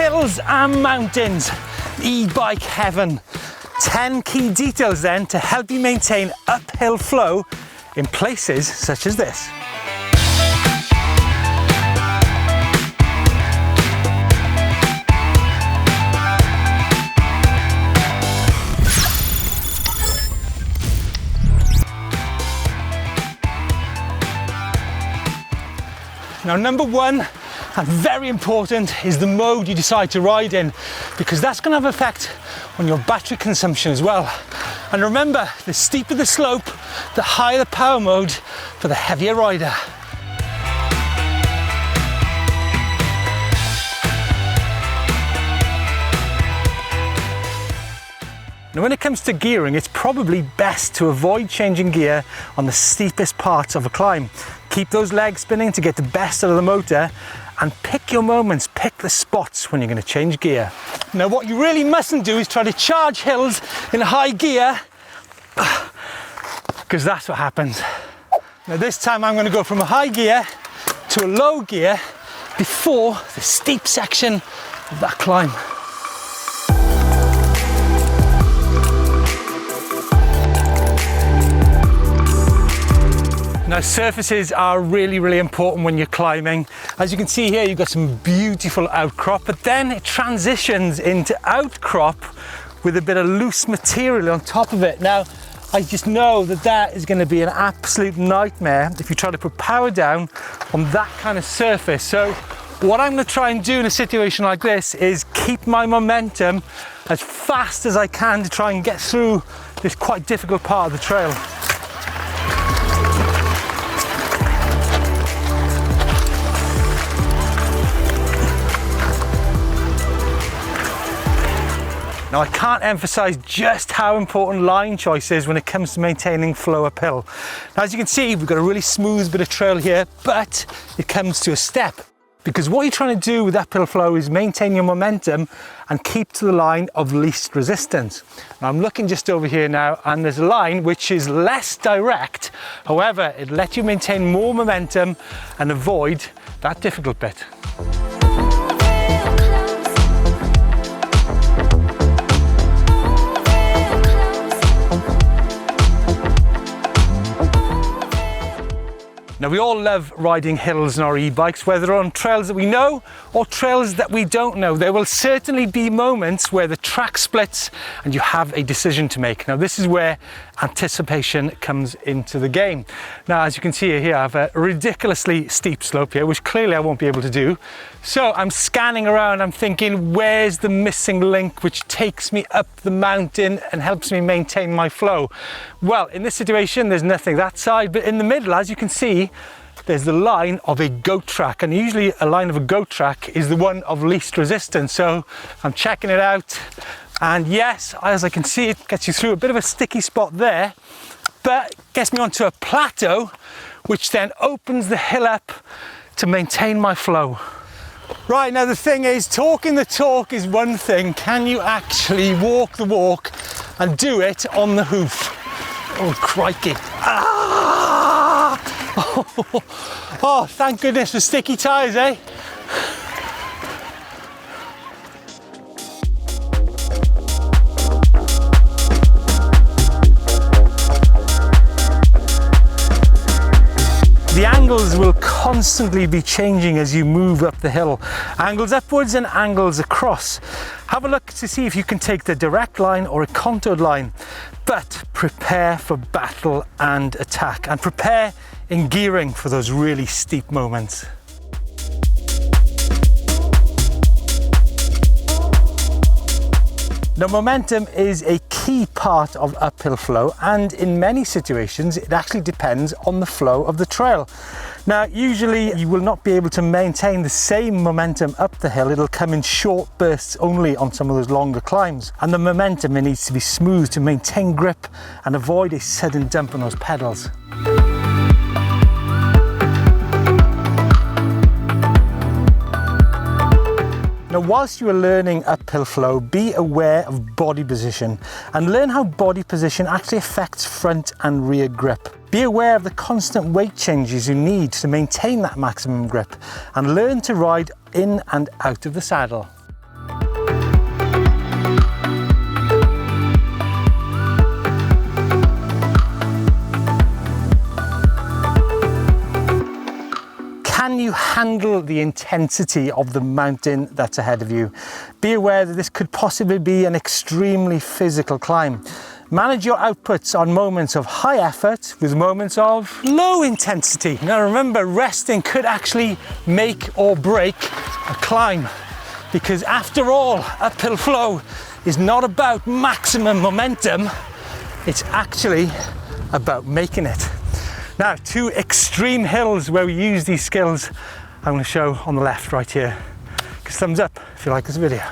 Hills and mountains, e-bike heaven. 10 key details then to help you maintain uphill flow in places such as this. Now, number one, and very important, is the mode you decide to ride in, because that's going to have an effect on your battery consumption as well. And remember, the steeper the slope, the higher the power mode for the heavier rider. Now, when it comes to gearing, it's probably best to avoid changing gear on the steepest parts of a climb. Keep those legs spinning to get the best out of the motor, and pick your moments, pick the spots when you're going to change gear. Now, what you really mustn't do is try to charge hills in high gear, because that's what happens. Now, this time I'm going to go from a high gear to a low gear before the steep section of that climb. Now, surfaces are really important when you're climbing. As you can see here, you've got some beautiful outcrop, but then it transitions into outcrop with a bit of loose material on top of it. Now, I just know that that is going to be an absolute nightmare if you try to put power down on that kind of surface. So what I'm going to try and do in a situation like this is keep my momentum as fast as I can to try and get through this quite difficult part of the trail. Now, I can't emphasize just how important line choice is when it comes to maintaining flow uphill. Now, as you can see, we've got a really smooth bit of trail here, but it comes to a step. Because what you're trying to do with uphill flow is maintain your momentum and keep to the line of least resistance. Now, I'm looking just over here now, and there's a line which is less direct. However, it lets you maintain more momentum and avoid that difficult bit. Now, we all love riding hills on our e-bikes, whether on trails that we know or trails that we don't know. There will certainly be moments where the track splits and you have a decision to make. Now, this is where anticipation comes into the game. Now, as you can see here, I have a ridiculously steep slope here, which clearly I won't be able to do. So I'm scanning around, I'm thinking, where's the missing link which takes me up the mountain and helps me maintain my flow? Well, in this situation, there's nothing that side, but in the middle, as you can see, there's the line of a goat track, and usually a line of a goat track is the one of least resistance. So I'm checking it out, and yes, as I can see, it gets you through a bit of a sticky spot there, but gets me onto a plateau, which then opens the hill up to maintain my flow. Right, now the thing is, talking the talk is one thing. Can you actually walk the walk and do it on the hoof? Oh, crikey. Ah! Oh, thank goodness for sticky tyres, eh? The angles will constantly be changing as you move up the hill. Angles upwards and angles across. Have a look to see if you can take the direct line or a contoured line, but prepare for battle and attack, and prepare in gearing for those really steep moments. Now, momentum is a key part of uphill flow, and in many situations it actually depends on the flow of the trail. Now, usually you will not be able to maintain the same momentum up the hill. It'll come in short bursts only on some of those longer climbs, and the momentum needs to be smooth to maintain grip and avoid a sudden dump on those pedals. Now, whilst you are learning uphill flow, be aware of body position and learn how body position actually affects front and rear grip. Be aware of the constant weight changes you need to maintain that maximum grip, and learn to ride in and out of the saddle. can you handle the intensity of the mountain that's ahead of you? Be aware that this could possibly be an extremely physical climb. Manage your outputs on moments of high effort with moments of low intensity. Now remember, resting could actually make or break a climb, because after all, uphill flow is not about maximum momentum, it's actually about making it. Now, 2 extreme hills where we use these skills, I'm going to show on the left right here. Give us a thumbs up if you like this video.